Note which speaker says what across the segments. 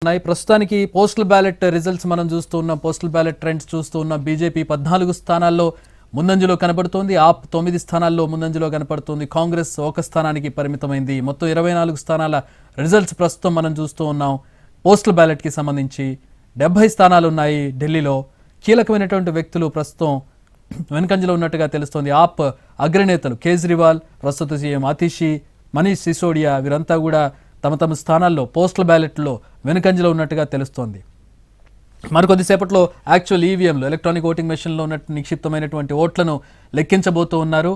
Speaker 1: ప్రస్తుతానికి postal ballot results మనం చూస్తూ ఉన్నాం. పోస్టల్ బ్యాలెట్ ట్రెండ్స్ చూస్తూ ఉన్నాం. బీజేపీ 14 స్థానాల్లో ముందంజలో కనబడుతోంది. ఆప్ 9 స్థానాల్లో ముందంజలో కనబడుతోంది. కాంగ్రెస్ ఒక స్థానానికి పరిమితమైంది. మొత్తం 24 స్థానాల రిజల్ట్స్ ప్రస్తుతం మనం చూస్తూ ఉన్నాం. పోస్టల్ బ్యాలెట్ కి సంబంధించి 70 స్థానాలు ఉన్నాయి. ఢిల్లీలో కీలకమైనటువంటి వ్యక్తులు ప్రస్తుతం వెనుకంజలో ఉన్నట్టుగా తెలుస్తోంది. ఆప్ అగ్రనేతలు కేజ్రీవాల్, ప్రస్తుత సీఎం అతిషి, మనీష్ సిసోడియా వీరంతా కూడా తమ తమ స్థానాల్లో పోస్టల్ బ్యాలెట్లో వెనుకంజలో ఉన్నట్టుగా తెలుస్తోంది. మరికొద్దిసేపట్లో యాక్చువల్ ఈవీఎంలు ఎలక్ట్రానిక్ ఓటింగ్ మెషిన్లో ఉన్నట్టు నిక్షిప్తమైనటువంటి ఓట్లను లెక్కించబోతూ ఉన్నారు.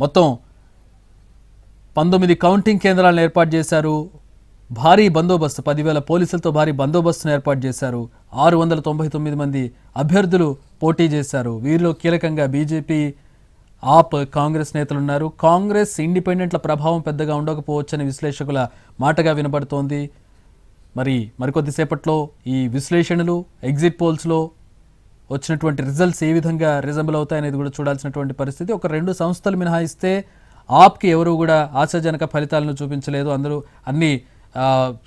Speaker 1: మొత్తం 19 కౌంటింగ్ కేంద్రాలను ఏర్పాటు చేశారు. భారీ బందోబస్తు 10,000 పోలీసులతో భారీ బందోబస్తును ఏర్పాటు చేశారు. 699 మంది అభ్యర్థులు పోటీ చేశారు. వీరిలో కీలకంగా బీజేపీ, ఆప్, కాంగ్రెస్ నేతలున్నారు. కాంగ్రెస్ ఇండిపెండెంట్ల ప్రభావం పెద్దగా ఉండకపోవచ్చని విశ్లేషకుల మాటగా వినబడుతోంది. మరికొద్దిసేపట్లో ఈ విశ్లేషణలు, ఎగ్జిట్ పోల్స్లో వచ్చినటువంటి రిజల్ట్స్ ఏ విధంగా రిజంబుల్ అవుతాయనేది కూడా చూడాల్సినటువంటి పరిస్థితి. ఒక 2 సంస్థలు మినహాయిస్తే ఆప్కి ఎవరు కూడా ఆశాజనక ఫలితాలను చూపించలేదు. అన్ని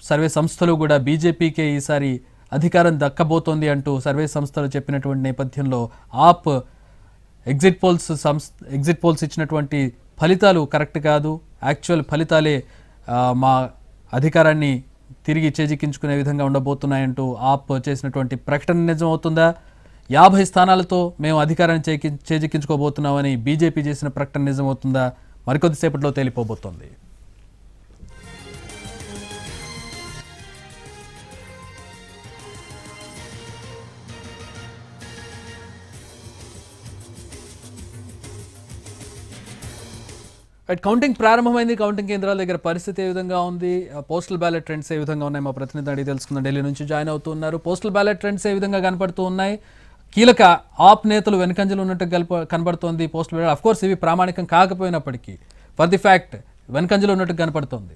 Speaker 1: సర్వే సంస్థలు కూడా బీజేపీకే ఈసారి అధికారం దక్కబోతోంది అంటూ సర్వే సంస్థలు చెప్పినటువంటి నేపథ్యంలో ఆప్ ఎగ్జిట్ పోల్స్ ఇచ్చినటువంటి ఫలితాలు కరెక్ట్ కాదు, యాక్చువల్ ఫలితాలే మా అధికారాన్ని తిరిగి చేజిక్కించుకునే విధంగా ఉండబోతున్నాయంటూ ఆప్ చేసినటువంటి ప్రకటన నిజం అవుతుందా? 50 స్థానాలతో మేము అధికారాన్ని చేజిక్కించుకోబోతున్నామని బీజేపీ చేసిన ప్రకటన నిజం అవుతుందా? మరికొద్దిసేపట్లో తేలిపోబోతోంది. కౌంటింగ్ ప్రారంభమైంది. కౌంటింగ్ కేంద్రాల దగ్గర పరిస్థితి ఏ విధంగా ఉంది, పోస్టల్ బ్యాలెట్ ట్రెండ్స్ ఏ విధంగా ఉన్నాయి, మా ప్రతినిధి అడిగి తెలుసుకుందాం. ఢిల్లీ నుంచి జాయిన్ అవుతున్నారు. పోస్టల్ బ్యాలెట్ ట్రెండ్స్ ఏ విధంగా కనపడుతూ ఉన్నాయి? కీలక ఆప్ నేతలు వెనుకంజలు ఉన్నట్టు కనబడుతోంది. పోస్టల్ బ్యాలెట్ అఫ్ కోర్స్ ఇవి ప్రామాణికం కాకపోయినప్పటికీ ఫర్ ది ఫ్యాక్ట్ వెనుకంజలు ఉన్నట్టు కనపడుతోంది.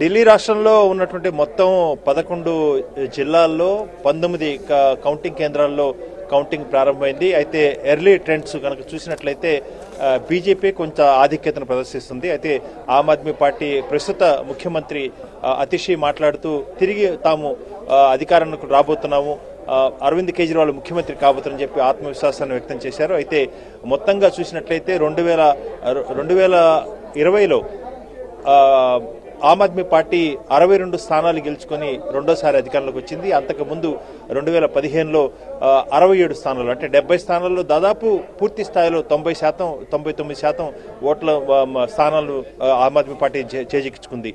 Speaker 2: ఢిల్లీ రాష్ట్రంలో ఉన్నటువంటి మొత్తం 11 జిల్లాల్లో 19 కౌంటింగ్ కేంద్రాల్లో కౌంటింగ్ ప్రారంభమైంది. అయితే ఎర్లీ ట్రెండ్స్ కనుక చూసినట్లయితే బీజేపీ కొంచెం ఆధిక్యతను ప్రదర్శిస్తుంది. అయితే ఆమ్ ఆద్మీ పార్టీ ప్రస్తుత ముఖ్యమంత్రి అతిషి మాట్లాడుతూ తిరిగి తాము అధికారానికి రాబోతున్నాము, అరవింద్ కేజ్రీవాల్ ముఖ్యమంత్రి కాబోతుందని చెప్పి ఆత్మవిశ్వాసాన్ని వ్యక్తం చేశారు. అయితే మొత్తంగా చూసినట్లయితే 2020లో ఆమ్ ఆద్మీ పార్టీ 62 స్థానాలు గెలుచుకొని రెండోసారి అధికారంలోకి వచ్చింది. అంతకుముందు 2015లో 67 స్థానాలు, అంటే 70 స్థానాల్లో దాదాపు పూర్తి స్థాయిలో 99% ఓట్ల స్థానాలు ఆమ్ ఆద్మీ పార్టీ చేజిక్కించుకుంది.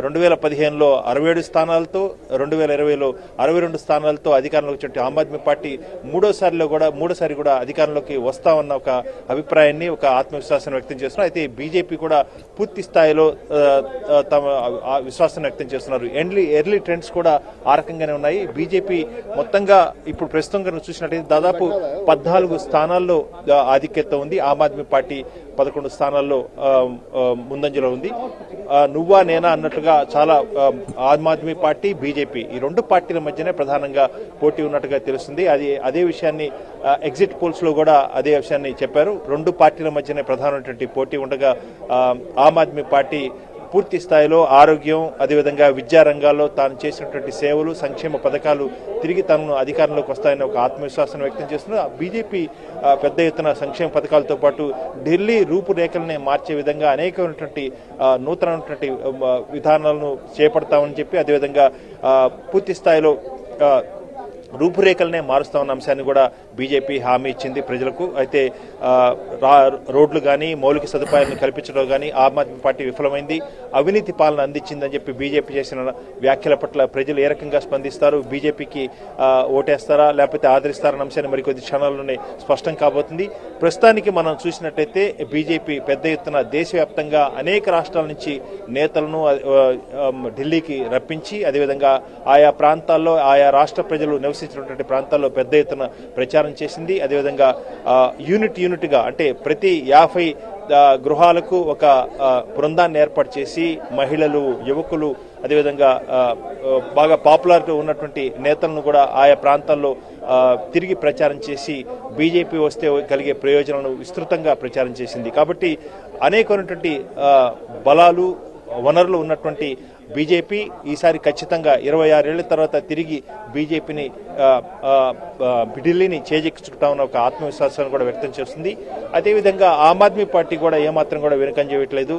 Speaker 2: 2015లో 67 స్థానాలతో, 2020లో 62 స్థానాలతో అధికారంలోకి వచ్చిన ఆమ్ ఆద్మీ పార్టీ మూడోసారి కూడా అధికారంలోకి వస్తామన్న ఒక అభిప్రాయాన్ని, ఒక ఆత్మవిశ్వాసాన్ని వ్యక్తం చేస్తున్నారు. అయితే బీజేపీ కూడా పూర్తి స్థాయిలో తమ విశ్వాసాన్ని వ్యక్తం చేస్తున్నారు. ఎర్లీ ట్రెండ్స్ కూడా ఆ రకంగానే ఉన్నాయి. బీజేపీ మొత్తంగా ఇప్పుడు ప్రస్తుతం కనుక చూసినట్లయితే దాదాపు 14 స్థానాల్లో ఆధిక్యత ఉంది. ఆమ్ ఆద్మీ పార్టీ 11 స్థానాల్లో ముందంజలో ఉంది. నువ్వా నేనా అన్నట్లుగా చాలా ఆమ్ ఆద్మీ పార్టీ, బీజేపీ ఈ 2 పార్టీల మధ్యనే ప్రధానంగా పోటీ ఉన్నట్టుగా తెలుస్తుంది. అదే విషయాన్ని ఎగ్జిట్ పోల్స్ లో కూడా అదే విషయాన్ని చెప్పారు. 2 పార్టీల మధ్యనే ప్రధానమైనటువంటి పోటీ ఉండగా ఆమ్ ఆద్మీ పార్టీ పూర్తి స్థాయిలో ఆరోగ్యం, అదేవిధంగా విద్యా రంగాల్లో తాను చేసినటువంటి సేవలు, సంక్షేమ పథకాలు తిరిగి తనను అధికారంలోకి వస్తాయని ఒక ఆత్మవిశ్వాసాన్ని వ్యక్తం చేస్తున్నారు. బీజేపీ పెద్ద ఎత్తున సంక్షేమ పథకాలతో పాటు ఢిల్లీ రూపురేఖలనే మార్చే విధంగా అనేకమైనటువంటి నూతనమైనటువంటి విధానాలను చేపడతామని చెప్పి, అదేవిధంగా పూర్తి స్థాయిలో రూపురేఖలనే మారుస్తామన్న అంశాన్ని కూడా బీజేపీ హామీ ఇచ్చింది ప్రజలకు. అయితే రోడ్లు కానీ, మౌలిక సదుపాయాలను కల్పించడం కానీ ఆమ్ ఆద్మీ పార్టీ విఫలమైంది, అవినీతి పాలన అందించిందని చెప్పి బీజేపీ చేసిన వ్యాఖ్యల పట్ల ప్రజలు ఏ రకంగా స్పందిస్తారు, బీజేపీకి ఓటేస్తారా లేకపోతే ఆదరిస్తారన్న అంశాన్ని మరికొద్ది క్షణాల్లోనే స్పష్టం కాబోతుంది. ప్రస్తుతానికి మనం చూసినట్టయితే బీజేపీ పెద్ద ఎత్తున దేశవ్యాప్తంగా అనేక రాష్ట్రాల నుంచి నేతలను ఢిల్లీకి రప్పించి, అదేవిధంగా ఆయా ప్రాంతాల్లో ఆయా రాష్ట్ర ప్రజలు నివసించినటువంటి ప్రాంతాల్లో పెద్ద ఎత్తున ప్రచారం చేసింది. అదేవిధంగా యూనిట్గా అంటే ప్రతి 50 గృహాలకు ఒక బృందాన్ని ఏర్పాటు చేసి మహిళలు, యువకులు, అదేవిధంగా బాగా పాపులారిటీ ఉన్నటువంటి నేతలను కూడా ఆయా ప్రాంతాల్లో తిరిగి ప్రచారం చేసి బీజేపీ వస్తే కలిగే ప్రయోజనాలను విస్తృతంగా ప్రచారం చేసింది. కాబట్టి అనేకమైనటువంటి బలాలు వనరులు ఉన్నటువంటి బీజేపీ ఈసారి ఖచ్చితంగా 26 ఏళ్ల తర్వాత తిరిగి బీజేపీని ఢిల్లీని చేజెక్కించుకుంటామన్న ఒక ఆత్మవిశ్వాసాన్ని కూడా వ్యక్తం చేస్తుంది. అదేవిధంగా ఆమ్ ఆద్మీ పార్టీ కూడా ఏమాత్రం కూడా వెనుకంజ వేయట్లేదు.